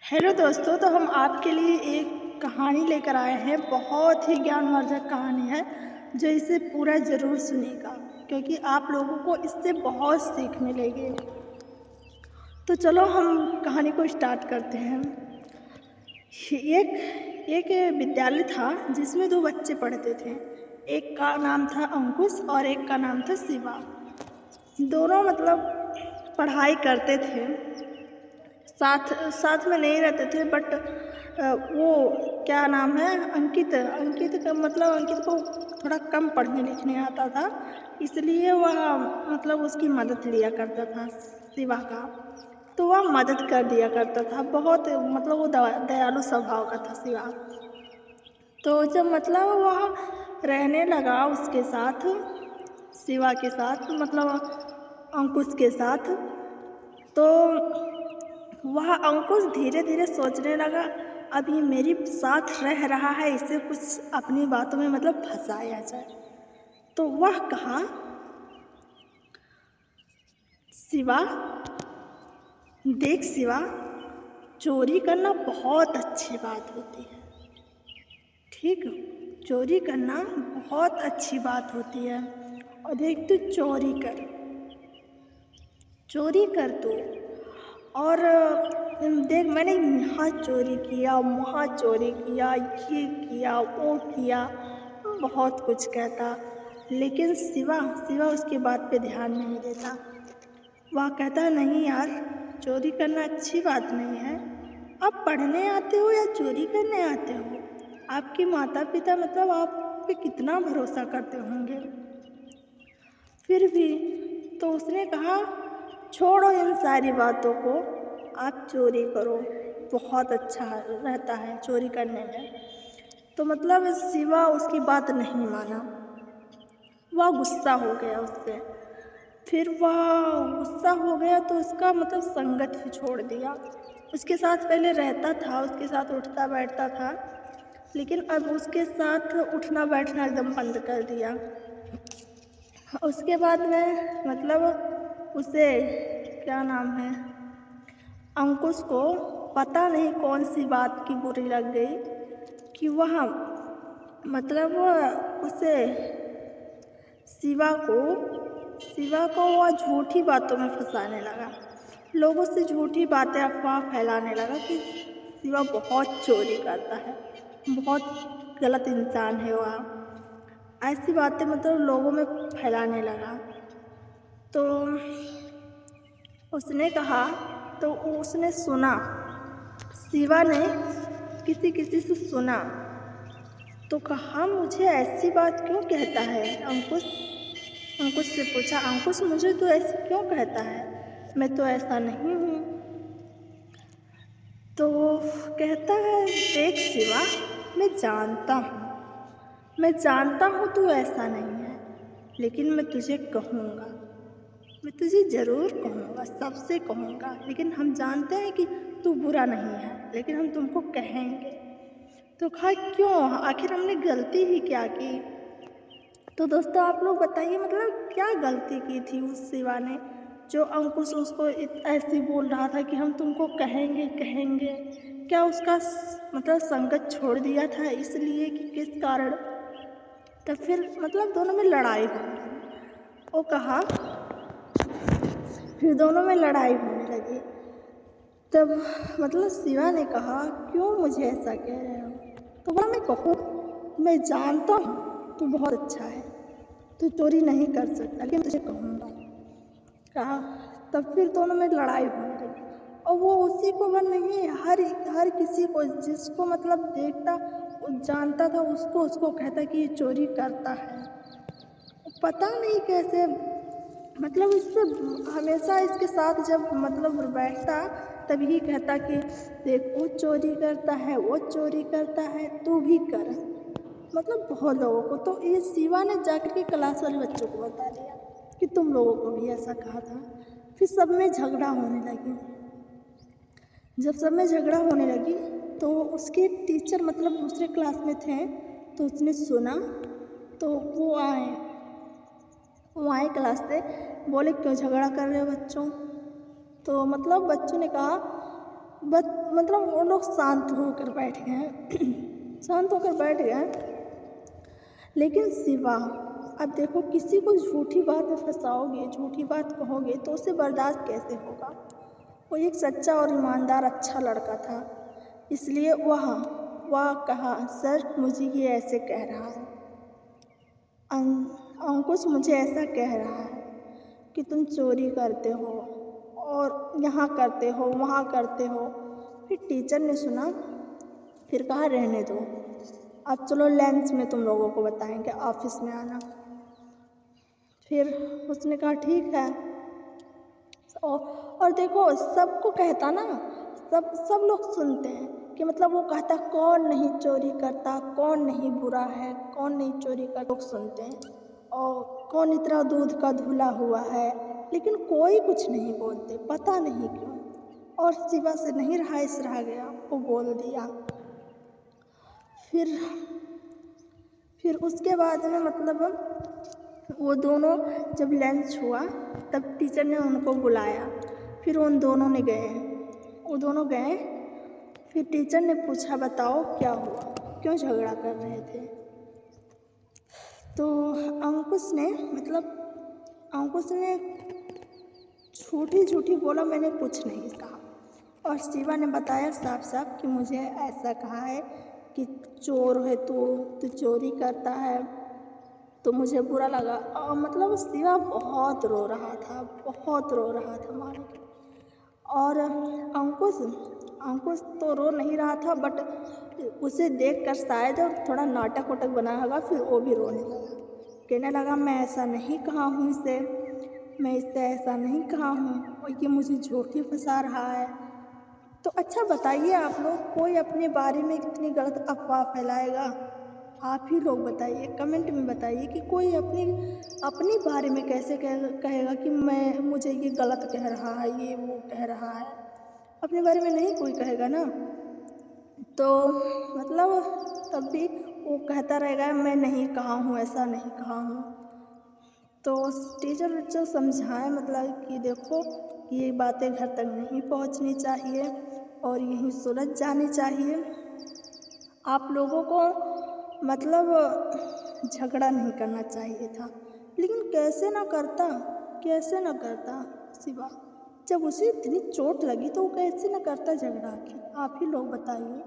Hello दोस्तों, तो हम आपके लिए एक कहानी लेकर आए हैं। बहुत ही ज्ञानवर्धक कहानी है, जो इसे पूरा ज़रूर सुनिएगा क्योंकि आप लोगों को इससे बहुत सीख मिलेगी। तो चलो हम कहानी को स्टार्ट करते हैं। एक एक विद्यालय था जिसमें दो बच्चे पढ़ते थे। एक का नाम था अंकुश और एक का नाम था शिवा। दोनों पढ़ाई करते थे, साथ साथ में नहीं रहते थे, बट वो क्या नाम है, अंकित अंकित का अंकित को थोड़ा कम पढ़ने लिखने आता था, इसलिए वह उसकी मदद लिया करता था शिवा का। तो वह मदद कर दिया करता था। बहुत वो दयालु स्वभाव का था शिवा। तो जब वह रहने लगा उसके साथ, शिवा के साथ, अंकुश के साथ, तो वह अंकुश धीरे धीरे सोचने लगा, अब ये मेरे साथ रह रहा है, इसे कुछ अपनी बातों में फंसाया जाए। तो वह कहा, शिवा, देख शिवा, चोरी करना बहुत अच्छी बात होती है, ठीक? चोरी करना बहुत अच्छी बात होती है। और देख, तू चोरी कर तू। और देख, मैंने यहाँ चोरी किया, वहाँ चोरी किया, ये किया, वो किया, बहुत कुछ कहता। लेकिन शिवा उसकी बात पे ध्यान नहीं देता। वह कहता, नहीं यार, चोरी करना अच्छी बात नहीं है। आप पढ़ने आते हो या चोरी करने आते हो? आपके माता पिता आप पे कितना भरोसा करते होंगे। फिर भी तो उसने कहा, छोड़ो इन सारी बातों को, आप चोरी करो, बहुत अच्छा रहता है चोरी करने में। तो शिवा उसकी बात नहीं माना। वह गुस्सा हो गया उससे। फिर वह गुस्सा हो गया तो उसका संगत ही छोड़ दिया। उसके साथ पहले रहता था, उसके साथ उठता बैठता था, लेकिन अब उसके साथ उठना बैठना एकदम बंद कर दिया। उसके बाद में उसे क्या नाम है, अंकुश को पता नहीं कौन सी बात की बुरी लग गई कि वह उसे शिवा को वह झूठी बातों में फंसाने लगा। लोगों से झूठी बातें, अफवाह फैलाने लगा कि शिवा बहुत चोरी करता है, बहुत गलत इंसान है वह। ऐसी बातें लोगों में फैलाने लगा। तो उसने कहा, तो उसने सुना, शिवा ने किसी से सुना, तो कहा, मुझे ऐसी बात क्यों कहता है अंकुश से पूछा, अंकुश, मुझे तो ऐसे क्यों कहता है? मैं तो ऐसा नहीं हूँ। तो कहता है, देख शिवा, मैं जानता हूँ तू ऐसा नहीं है, लेकिन मैं तुझे कहूँगा, मैं तुझे ज़रूर कहूँगा, सबसे कहूँगा। लेकिन हम जानते हैं कि तू बुरा नहीं है, लेकिन हम तुमको कहेंगे। तो कहा, क्यों? आखिर हमने गलती ही क्या की? तो दोस्तों, आप लोग बताइए, क्या गलती की थी उस शिवा ने, जो अंकुश उसको ऐसे बोल रहा था कि हम तुमको कहेंगे। क्या उसका संगत छोड़ दिया था इसलिए कि किस कारण? तब फिर दोनों में लड़ाई होने लगी। वो कहा, फिर दोनों में लड़ाई होने लगी। तब शिवा ने कहा, क्यों मुझे ऐसा कह रहे हो? तो बोला, मैं कहूँ, मैं जानता हूँ तू बहुत अच्छा है, तू चोरी नहीं कर सकता, लेकिन तुझे कहूँगा। कहा। तब फिर दोनों में लड़ाई होने लगी। और वो उसी को नहीं, हर किसी को, जिसको देखता, जानता था, उसको कहता कि ये चोरी करता है। पता नहीं कैसे, इससे हमेशा इसके साथ जब बैठता, तभी कहता कि देख, वो चोरी करता है, वो चोरी करता है, तू भी कर। बहुत लोगों को। तो ये शिवा ने जाकर के क्लास वाले बच्चों को बता दिया कि तुम लोगों को भी ऐसा कहा था। फिर सब में झगड़ा होने लगी। जब सब में झगड़ा होने लगी तो उसके टीचर दूसरे क्लास में थे, तो उसने सुना, तो वो आए क्लास से, बोले, क्यों झगड़ा कर रहे हो बच्चों? तो बच्चों ने कहा, बस मतलब वो लोग शांत होकर बैठ गए हैं शांत होकर बैठ गए हैं। लेकिन शिवा, अब देखो किसी को झूठी बात में फंसाओगे, झूठी बात कहोगे तो उसे बर्दाश्त कैसे होगा। वो एक सच्चा और ईमानदार अच्छा लड़का था, इसलिए वह कहा, सर मुझे ये ऐसे कह रहा है, अंकुश मुझे ऐसा कह रहा है कि तुम चोरी करते हो और यहाँ करते हो वहाँ करते हो। फिर टीचर ने सुना, फिर कहा रहने दो, अब चलो लंच में तुम लोगों को बताएंगे, ऑफिस में आना। फिर उसने कहा ठीक है। और देखो सबको कहता ना, सब लोग सुनते हैं कि मतलब वो कहता कौन नहीं चोरी करता, कौन नहीं बुरा है, कौन नहीं चोरी करता, लोग सुनते हैं। और कौन इतना दूध का धुला हुआ है, लेकिन कोई कुछ नहीं बोलते, पता नहीं क्यों। और शिवा से नहीं रहा गया, वो बोल दिया। फिर उसके बाद में मतलब वो दोनों जब लंच हुआ तब टीचर ने उनको बुलाया। फिर उन दोनों ने गए, वो दोनों गए। फिर टीचर ने पूछा बताओ क्या हुआ, क्यों झगड़ा कर रहे थे। तो अंकुश ने झूठी झूठी बोला, मैंने कुछ नहीं कहा। और शिवा ने बताया साफ साफ कि मुझे ऐसा कहा है कि चोर है तू चोरी करता है, तो मुझे बुरा लगा। और मतलब शिवा बहुत रो रहा था मार के। और अंकुश तो रो नहीं रहा था, बट उसे देखकर शायद थोड़ा नाटक वाटक बना होगा, फिर वो भी रोने लगा, कहने लगा मैं ऐसा नहीं कहा हूँ इसे, मैं इससे ऐसा नहीं कहा हूँ, और ये मुझे झूठी फंसा रहा है। तो अच्छा बताइए आप लोग, कोई अपने बारे में इतनी गलत अफवाह फैलाएगा? आप ही लोग बताइए, कमेंट में बताइए कि कोई अपनी बारे में कैसे कहेगा कि मुझे ये गलत कह रहा है, ये वो कह रहा है। अपने बारे में नहीं कोई कहेगा ना, तो मतलब तब भी वो कहता रहेगा मैं नहीं कहा हूँ, ऐसा नहीं कहा हूँ। तो टीचर जो समझाए मतलब कि देखो ये बातें घर तक नहीं पहुँचनी चाहिए और यहीं सुलझ जानी चाहिए। आप लोगों को मतलब झगड़ा नहीं करना चाहिए था, लेकिन कैसे ना करता शिवा, जब उसे इतनी चोट लगी तो वो कैसे ना करता झगड़ा, आखिर आप ही लोग बताइए।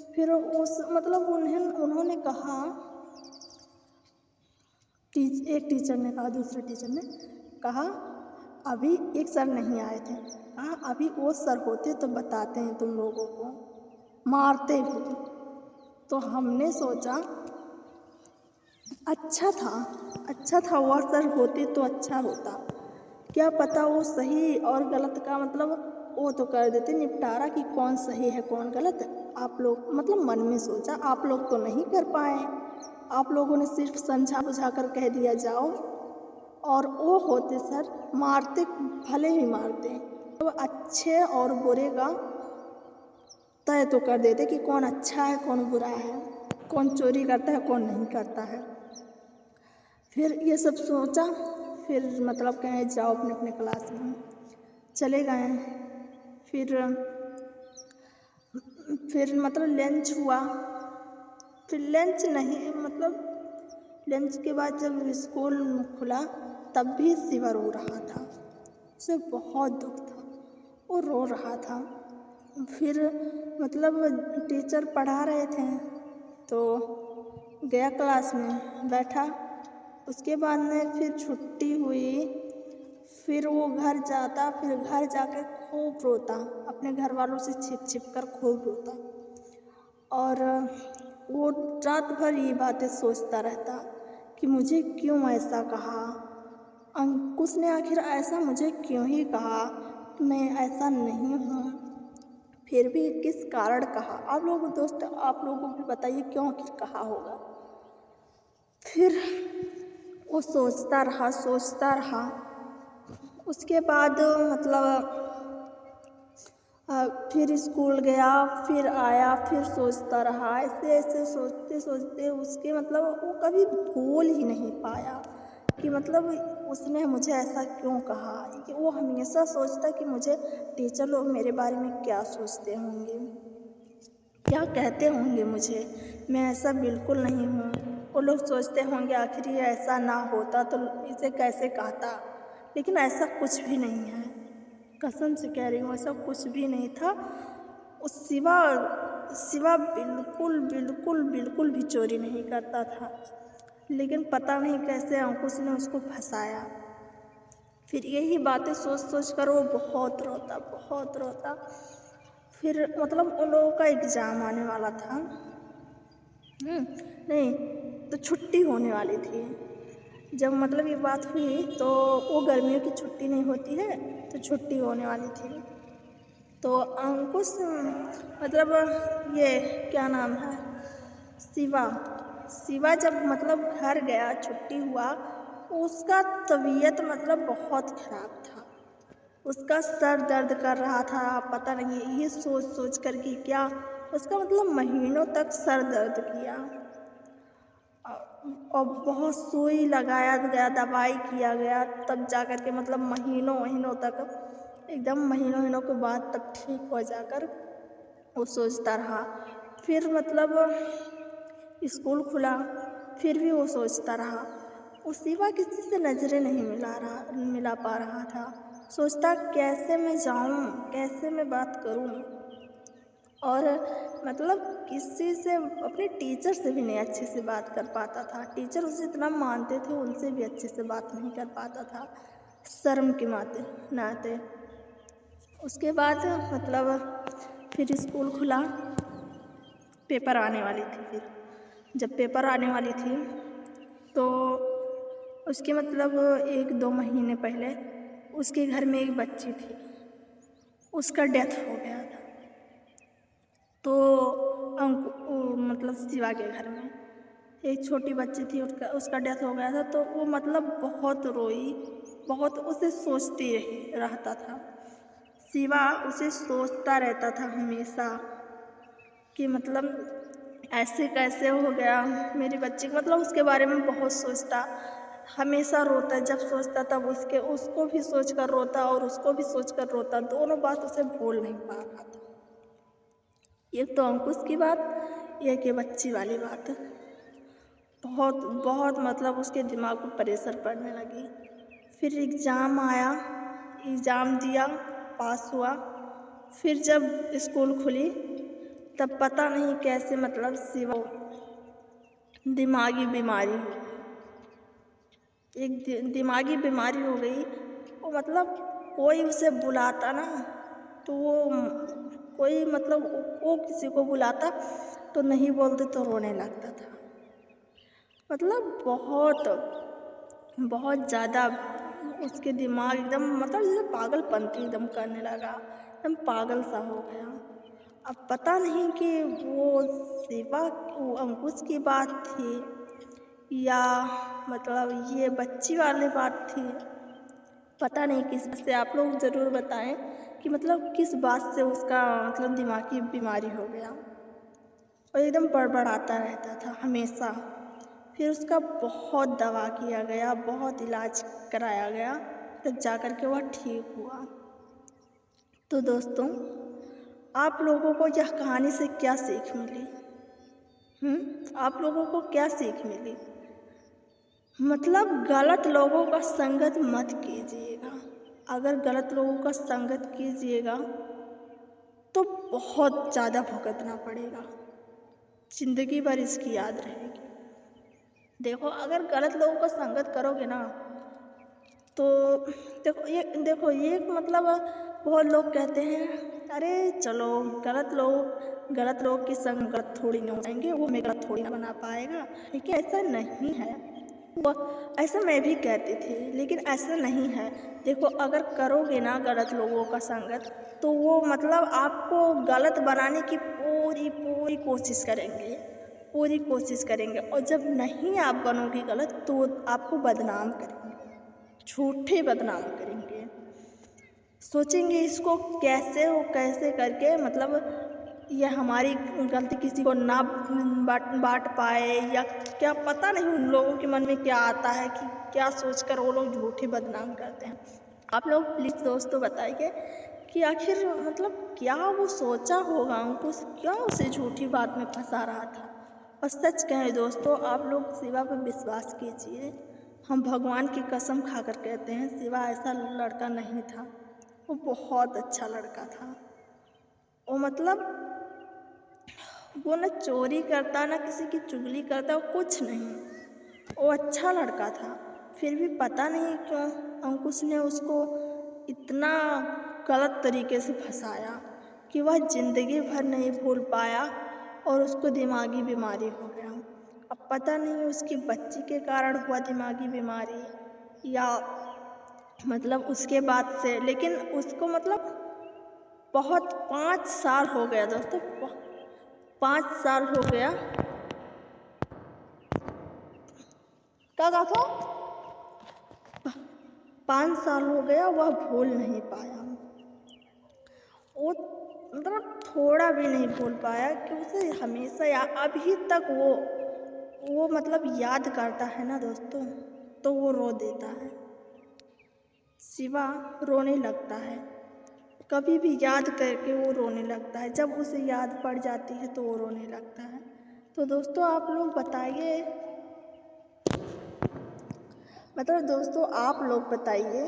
फिर उस मतलब उन्होंने कहा, एक टीचर ने कहा, दूसरे टीचर ने कहा अभी एक सर नहीं आए थे, कहा अभी वो सर होते तो बताते हैं तुम लोगों को, मारते भी। तो हमने सोचा अच्छा था वह सर होते तो अच्छा होता, क्या पता वो सही और गलत का मतलब वो तो कर देते निपटारा कि कौन सही है कौन गलत। आप लोग मतलब मन में सोचा, आप लोग तो नहीं कर पाए, आप लोगों ने सिर्फ समझा बुझा कर कह दिया जाओ, और वो होते सर मारते, भले ही मारते, तो अच्छे और बुरे का तय तो कर देते कि कौन अच्छा है कौन बुरा है, कौन चोरी करता है कौन नहीं करता है। फिर ये सब सोचा, फिर मतलब कहें जाओ अपने अपने क्लास में, चले गए। फिर मतलब लंच हुआ, फिर लंच नहीं मतलब लंच के बाद जब स्कूल खुला तब भी शिवा रो रहा था, उसे बहुत दुख था, वो रो रहा था। फिर मतलब टीचर पढ़ा रहे थे तो गया क्लास में बैठा, उसके बाद में फिर छुट्टी हुई, फिर वो घर जाता, फिर घर जाकर खूब रोता, अपने घर वालों से छिप कर खूब रोता। और वो रात भर ये बातें सोचता रहता कि मुझे क्यों ऐसा कहा, अंकुश ने आखिर ऐसा मुझे क्यों ही कहा, मैं ऐसा नहीं हूँ, फिर भी किस कारण कहा। आप लोग दोस्त आप लोगों भी बताइए क्यों आखिर कहा होगा। फिर वो सोचता रहा। उसके बाद मतलब फिर स्कूल गया, फिर आया, फिर सोचता रहा, ऐसे सोचते उसके मतलब वो कभी भूल ही नहीं पाया कि मतलब उसने मुझे ऐसा क्यों कहा, कि वो हमेशा सोचता कि मुझे टीचर लोग मेरे बारे में क्या सोचते होंगे, क्या कहते होंगे मुझे। मैं ऐसा बिल्कुल नहीं हूँ। वो लोग सोचते होंगे आखिर ये ऐसा ना होता तो इसे कैसे कहता, लेकिन ऐसा कुछ भी नहीं है। कसम से कह रही हूँ, ऐसा कुछ भी नहीं था। उस शिवा शिवा बिल्कुल बिल्कुल बिल्कुल भी चोरी नहीं करता था, लेकिन पता नहीं कैसे अंकुश ने उसको फंसाया। फिर यही बातें सोच सोच कर वो बहुत रोता, बहुत रोता। फिर मतलब उन लोगों का एग्ज़ाम आने वाला था। नहीं, तो छुट्टी होने वाली थी। जब मतलब ये बात हुई तो वो गर्मियों की छुट्टी नहीं होती है, तो छुट्टी होने वाली थी। तो अंकुश मतलब ये क्या नाम है, शिवा शिवा जब मतलब घर गया, छुट्टी हुआ, उसका तबीयत मतलब बहुत ख़राब था। उसका सर दर्द कर रहा था, पता नहीं ये सोच सोच कर कि क्या, उसका मतलब महीनों तक सर दर्द किया। और बहुत सुई लगाया गया, दवाई किया गया, तब जा कर के मतलब महीनों महीनों तक, एकदम महीनों महीनों के बाद तब ठीक हो जाकर वो सोचता रहा। फिर मतलब स्कूल खुला, फिर भी वो सोचता रहा। वो सिवा किसी से नज़रें नहीं मिला पा रहा था। सोचता कैसे मैं जाऊँ, कैसे मैं बात करूँ, और मतलब किसी से, अपने टीचर से भी नहीं अच्छे से बात कर पाता था। टीचर उसे इतना मानते थे, उनसे भी अच्छे से बात नहीं कर पाता था, शर्म के नाते। उसके बाद मतलब फिर स्कूल खुला, पेपर आने वाली थी। फिर जब पेपर आने वाली थी तो उसके मतलब 1-2 महीने पहले उसके घर में एक बच्ची थी, उसका डेथ हो गया था। तो मतलब शिवा के घर में एक छोटी बच्ची थी, उसका डेथ हो गया था। तो वो मतलब बहुत रोई, बहुत उसे सोचती रहता था। शिवा उसे सोचता रहता था हमेशा कि मतलब ऐसे कैसे हो गया मेरी बच्ची, मतलब उसके बारे में बहुत सोचता, हमेशा रोता। जब सोचता तब उसको भी सोच कर रोता और उसको भी सोच कर रोता, दोनों बात उसे भूल नहीं पा रहा था। एक तो अंकुश की बात, एक ये बच्ची वाली बात, बहुत बहुत मतलब उसके दिमाग पर प्रेशर पड़ने लगी। फिर एग्ज़ाम आया, एग्ज़ाम दिया, पास हुआ। फिर जब स्कूल खुली तब पता नहीं कैसे मतलब शिवा दिमागी बीमारी हो गई, एक दिमागी बीमारी हो गई। वो मतलब कोई उसे बुलाता ना, तो वो कोई मतलब वो किसी को बुलाता तो नहीं बोलते तो रोने लगता था। मतलब बहुत बहुत ज़्यादा उसके दिमाग एकदम मतलब जैसे पागलपंती एकदम करने लगा, एकदम पागल सा हो गया। अब पता नहीं कि वो अंकुश की बात थी या मतलब ये बच्ची वाली बात थी, पता नहीं किस से। आप लोग ज़रूर बताएं कि मतलब किस बात से उसका मतलब दिमागी बीमारी हो गया, और एकदम बड़बड़ाता रहता था हमेशा। फिर उसका बहुत दवा किया गया, बहुत इलाज कराया गया, तब जा कर के वह ठीक हुआ। तो दोस्तों, आप लोगों को यह कहानी से क्या सीख मिली? आप लोगों को क्या सीख मिली? मतलब गलत लोगों का संगत मत कीजिएगा। अगर गलत लोगों का संगत कीजिएगा तो बहुत ज़्यादा भुगतना पड़ेगा, ज़िंदगी भर इसकी याद रहेगी। देखो, अगर गलत लोगों का संगत करोगे ना तो देखो ये मतलब बहुत लोग कहते हैं अरे चलो गलत लोग की संग गलत थोड़ी ना हो जाएंगे, वो हमें गलत थोड़ी ना बना पाएगा। लेकिन ऐसा नहीं है, वो ऐसा मैं भी कहती थी, लेकिन ऐसा नहीं है। देखो, अगर करोगे ना गलत लोगों का संगत तो वो मतलब आपको गलत बनाने की पूरी पूरी कोशिश करेंगे, पूरी कोशिश करेंगे। और जब नहीं आप बनोगे गलत तो आपको बदनाम करेंगे, झूठे बदनाम करेंगे। सोचेंगे इसको कैसे करके मतलब ये हमारी गलती किसी को ना बांट पाए, या क्या पता नहीं उन लोगों के मन में क्या आता है कि क्या सोचकर वो लोग झूठी बदनाम करते हैं। आप लोग प्लीज़ दोस्तों बताइए कि आखिर मतलब क्या वो सोचा होगा, अंकुश क्यों उसे झूठी बात में फंसा रहा था। और सच कहें दोस्तों, आप लोग शिवा पर विश्वास कीजिए, हम भगवान की कसम खाकर कहते हैं शिवा ऐसा लड़का नहीं था। वो बहुत अच्छा लड़का था। वो मतलब वो ना चोरी करता ना किसी की चुगली करता, वो कुछ नहीं, वो अच्छा लड़का था। फिर भी पता नहीं क्यों अंकुश ने उसको इतना गलत तरीके से फंसाया कि वह ज़िंदगी भर नहीं भूल पाया और उसको दिमागी बीमारी हो गया। अब पता नहीं उसकी बच्ची के कारण हुआ दिमागी बीमारी या मतलब उसके बाद से, लेकिन उसको मतलब बहुत 5 साल हो गया दोस्तों, 5 साल हो गया। क्या कहा था? 5 साल हो गया, वह भूल नहीं पाया। वो मतलब थोड़ा भी नहीं भूल पाया कि उसे हमेशा अभी तक वो मतलब याद करता है ना दोस्तों, तो वो रो देता है। शिवा रोने लगता है, कभी भी याद करके वो रोने लगता है। जब उसे याद पड़ जाती है तो वो रोने लगता है। तो दोस्तों आप लोग बताइए, मतलब दोस्तों आप लोग बताइए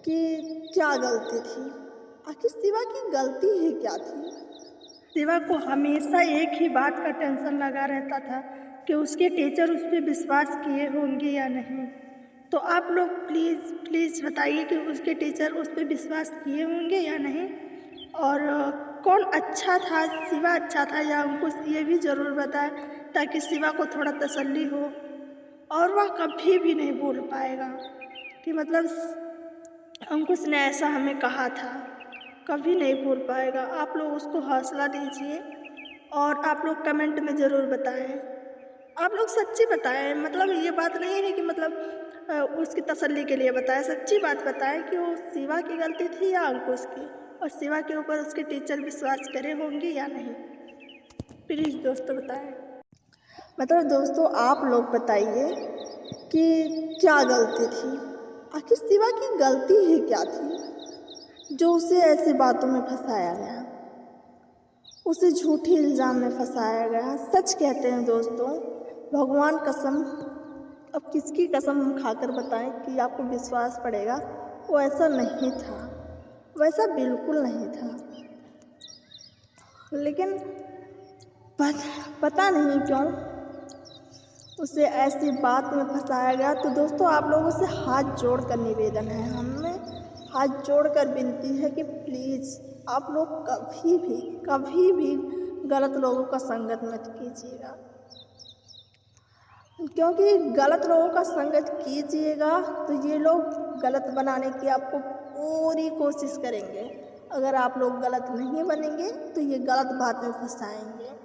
कि क्या गलती थी, आखिर शिवा की गलती ही क्या थी। शिवा को हमेशा एक ही बात का टेंशन लगा रहता था कि उसके टीचर उस पर विश्वास किए होंगे या नहीं। तो आप लोग प्लीज़ प्लीज़ बताइए कि उसके टीचर उस पर विश्वास किए होंगे या नहीं, और कौन अच्छा था, शिवा अच्छा था या अंकुश, ये भी ज़रूर बताएं ताकि शिवा को थोड़ा तसल्ली हो और वह कभी भी नहीं भूल पाएगा कि मतलब अंकुश ने ऐसा हमें कहा था। कभी नहीं भूल पाएगा। आप लोग उसको हौसला दीजिए और आप लोग कमेंट में ज़रूर बताएं। आप लोग सच्ची बताएं, मतलब ये बात नहीं है कि मतलब उसकी तसल्ली के लिए बताएं, सच्ची बात बताएं कि वो शिवा की गलती थी या अंकुश की, और शिवा के ऊपर उसके टीचर विश्वास करे होंगे या नहीं। प्लीज़ दोस्तों बताएं। मतलब दोस्तों आप लोग बताइए कि क्या गलती थी, आखिर शिवा की गलती ही क्या थी जो उसे ऐसी बातों में फंसाया गया, उसे झूठी इल्ज़ाम में फंसाया गया। सच कहते हैं दोस्तों, भगवान कसम, अब किसकी कसम हम खाकर बताएं कि आपको विश्वास पड़ेगा, वो ऐसा नहीं था, वैसा बिल्कुल नहीं था। लेकिन पता नहीं क्यों उसे ऐसी बात में फंसाया गया। तो दोस्तों आप लोगों से हाथ जोड़कर निवेदन है, हमें हाथ जोड़कर विनती है कि प्लीज़ आप लोग कभी भी गलत लोगों का संगत मत कीजिएगा, क्योंकि गलत लोगों का संगत कीजिएगा तो ये लोग गलत बनाने की आपको पूरी कोशिश करेंगे। अगर आप लोग गलत नहीं बनेंगे तो ये गलत बात में फंसाएंगे।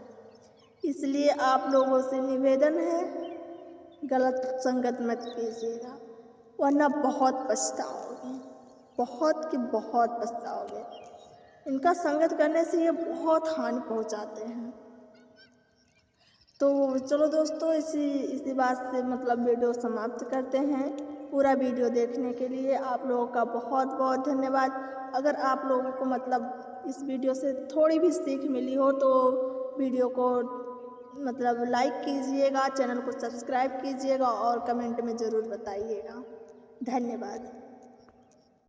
इसलिए आप लोगों से निवेदन है, गलत संगत मत कीजिएगा, वरना बहुत पछताओगे, बहुत कि बहुत पछताओगे। इनका संगत करने से ये बहुत हानि पहुंचाते हैं। तो चलो दोस्तों, इसी बात से मतलब वीडियो समाप्त करते हैं। पूरा वीडियो देखने के लिए आप लोगों का बहुत बहुत धन्यवाद। अगर आप लोगों को मतलब इस वीडियो से थोड़ी भी सीख मिली हो तो वीडियो को मतलब लाइक कीजिएगा, चैनल को सब्सक्राइब कीजिएगा और कमेंट में ज़रूर बताइएगा। धन्यवाद।